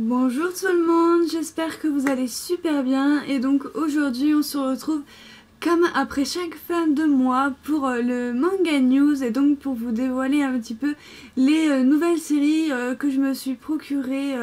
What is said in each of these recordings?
Bonjour tout le monde, j'espère que vous allez super bien et donc aujourd'hui on se retrouve comme après chaque fin de mois pour le manga news et donc pour vous dévoiler un petit peu les nouvelles séries que je me suis procurées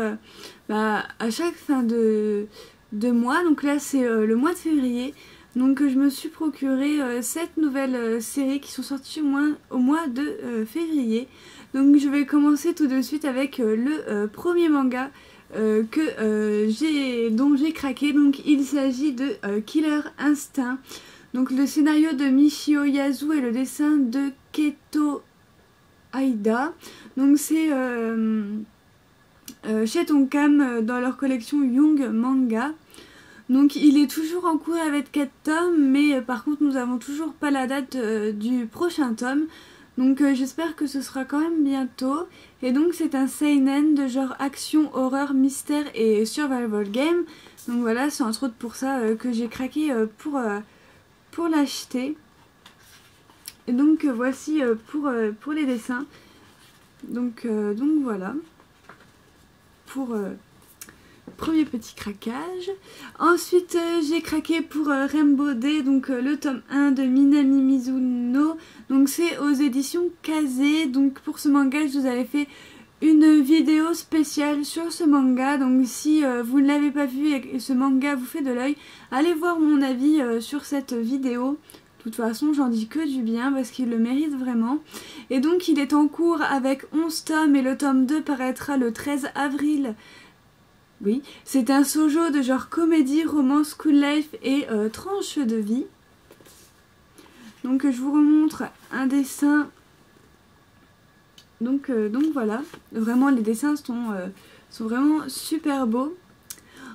à chaque fin de mois. Donc là c'est le mois de février, donc je me suis procuré 7 nouvelles séries qui sont sorties au mois de février. Donc je vais commencer tout de suite avec le premier manga dont j'ai craqué. Donc il s'agit de Killer Instinct. Donc le scénario de Michio Yasu et le dessin de Keto Aida. Donc c'est chez Tonkam dans leur collection Young Manga. Donc il est toujours en cours avec 4 tomes, mais par contre nous n'avons toujours pas la date du prochain tome. Donc j'espère que ce sera quand même bientôt. Et donc c'est un seinen de genre action, horreur, mystère et survival game. Donc voilà, c'est entre autres pour ça que j'ai craqué pour l'acheter. Et donc voici pour les dessins. Donc voilà. Pour premier petit craquage. Ensuite j'ai craqué pour Rainbow Day, donc le tome 1 de Minami Mizuno. Donc c'est aux éditions Kazé. Donc pour ce manga je vous avais fait une vidéo spéciale sur ce manga. Donc si vous ne l'avez pas vu et ce manga vous fait de l'œil, allez voir mon avis sur cette vidéo. De toute façon j'en dis que du bien parce qu'il le mérite vraiment. Et donc il est en cours avec 11 tomes et le tome 2 paraîtra le 13 avril. Oui, c'est un shoujo de genre comédie, romance, school life et tranche de vie. Donc je vous remontre un dessin. Donc voilà, vraiment les dessins sont vraiment super beaux.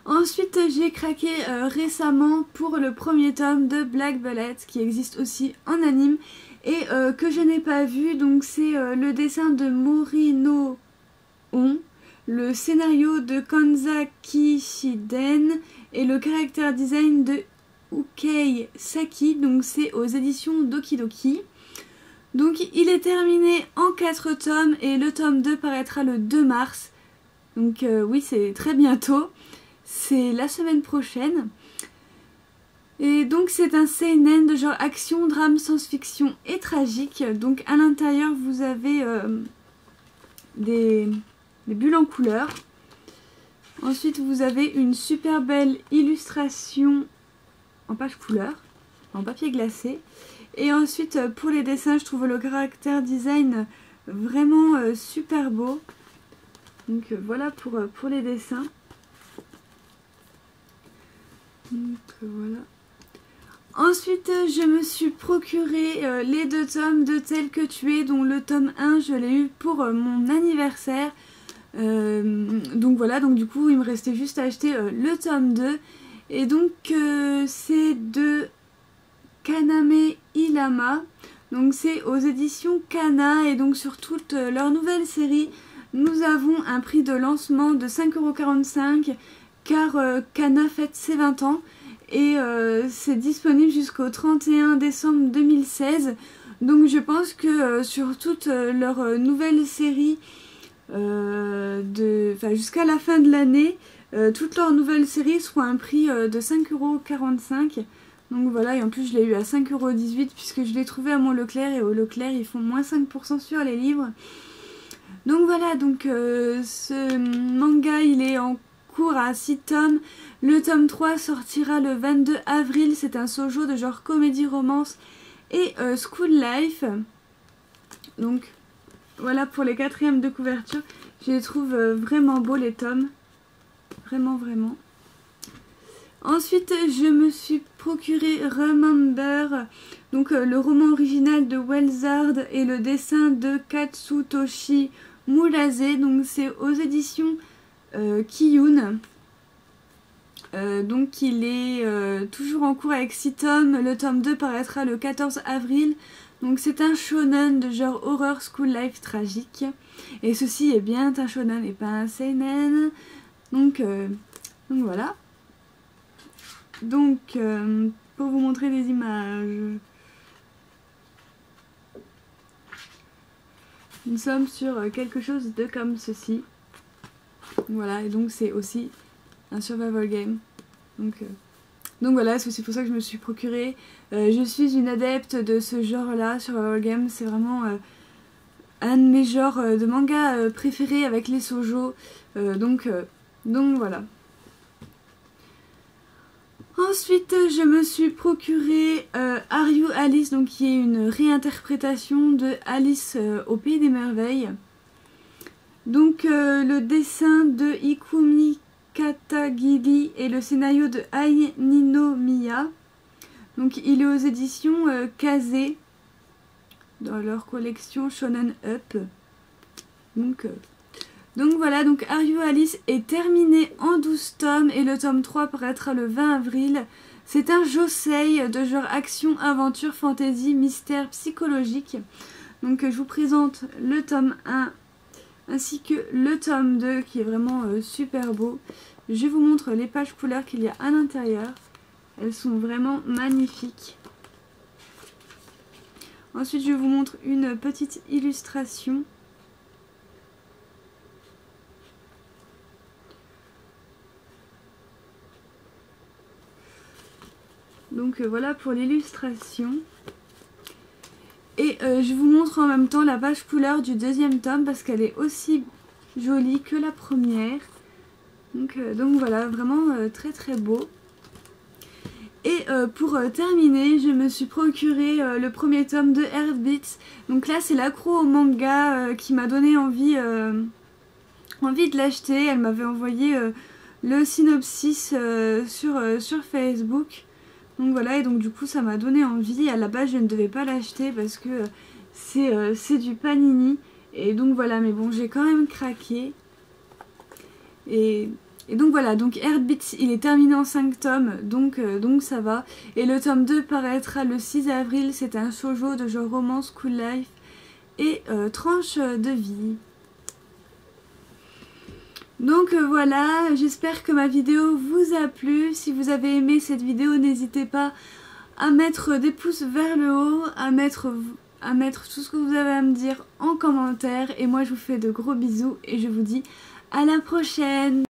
Ensuite j'ai craqué récemment pour le premier tome de Black Bullet qui existe aussi en anime et que je n'ai pas vu. Donc c'est le dessin de Morino On, le scénario de Kanzaki Shiden et le character design de Ukei Saki. Donc c'est aux éditions Doki Doki. Donc il est terminé en 4 tomes et le tome 2 paraîtra le 2 mars. Donc oui, c'est très bientôt. C'est la semaine prochaine. Et donc c'est un seinen de genre action, drame, science-fiction et tragique. Donc à l'intérieur vous avez des bulles en couleur. Ensuite vous avez une super belle illustration en page couleur, en papier glacé. Et ensuite pour les dessins je trouve le caractère design vraiment super beau. Donc voilà pour les dessins. Donc voilà. Ensuite je me suis procuré les 2 tomes de Tel que tu es, dont le tome 1 je l'ai eu pour mon anniversaire. Donc voilà, donc du coup il me restait juste à acheter le tome 2. Et donc c'est de Kaname Ilama. Donc c'est aux éditions Kana. Et donc sur toute leur nouvelle série nous avons un prix de lancement de 5,45 € car Kana fête ses 20 ans. Et c'est disponible jusqu'au 31 décembre 2016. Donc je pense que sur toute leur nouvelle série jusqu'à la fin de l'année, toutes leurs nouvelles séries seront à un prix de 5,45 €. Donc voilà, et en plus je l'ai eu à 5,18 € puisque je l'ai trouvé à mon Leclerc, et au Leclerc ils font moins 5% sur les livres. Donc voilà, donc ce manga il est en cours à 6 tomes. Le tome 3 sortira le 22 avril. C'est un shoujo de genre comédie, romance et school life. Donc voilà pour les 4e de couverture. Je les trouve vraiment beaux les tomes. Vraiment. Ensuite je me suis procuré Remember. Donc le roman original de Wellsard et le dessin de Katsutoshi Murase. Donc c'est aux éditions Kiyun. Donc il est toujours en cours avec 6 tomes. Le tome 2 paraîtra le 14 avril. Donc c'est un shonen de genre horreur, school life, tragique. Et ceci est bien un shonen et pas un seinen. Donc voilà. Donc pour vous montrer des images, nous sommes sur quelque chose de comme ceci. Voilà, et donc c'est aussi un survival game. Donc voilà, c'est aussi pour ça que je me suis procuré. Je suis une adepte de ce genre-là, survival game. C'est vraiment un de mes genres de manga préférés avec les shoujo. Donc voilà. Ensuite, je me suis procuré Are You Alice, donc qui est une réinterprétation de Alice au Pays des Merveilles. Donc le dessin de Ikumi Katagiri et le scénario de Ai Ninomiya. Donc il est aux éditions Kaze dans leur collection Shonen Up. Donc voilà, donc Are You Alice est terminé en 12 tomes et le tome 3 paraîtra le 20 avril. C'est un josei de genre action, aventure, fantasy, mystère, psychologique. Donc je vous présente le tome 1 ainsi que le tome 2 qui est vraiment super beau. Je vous montre les pages couleurs qu'il y a à l'intérieur. Elles sont vraiment magnifiques. Ensuite je vous montre une petite illustration. Donc voilà pour l'illustration. Et je vous montre en même temps la page couleur du deuxième tome parce qu'elle est aussi jolie que la première. Donc voilà, vraiment très très beau. Et pour terminer, je me suis procuré le premier tome de Heartbeats. Donc là c'est l'accro au manga qui m'a donné envie de l'acheter. Elle m'avait envoyé le synopsis sur Facebook. Donc voilà, et donc du coup ça m'a donné envie. À la base je ne devais pas l'acheter parce que c'est du Panini. Et donc voilà, mais bon, j'ai quand même craqué. Et donc voilà, donc Heartbeats il est terminé en 5 tomes, donc ça va. Et le tome 2 paraîtra le 6 avril, c'est un shoujo de genre romance, cool life et tranche de vie. Donc voilà, j'espère que ma vidéo vous a plu. Si vous avez aimé cette vidéo, n'hésitez pas à mettre des pouces vers le haut, à mettre tout ce que vous avez à me dire en commentaire. Et moi je vous fais de gros bisous et je vous dis à la prochaine.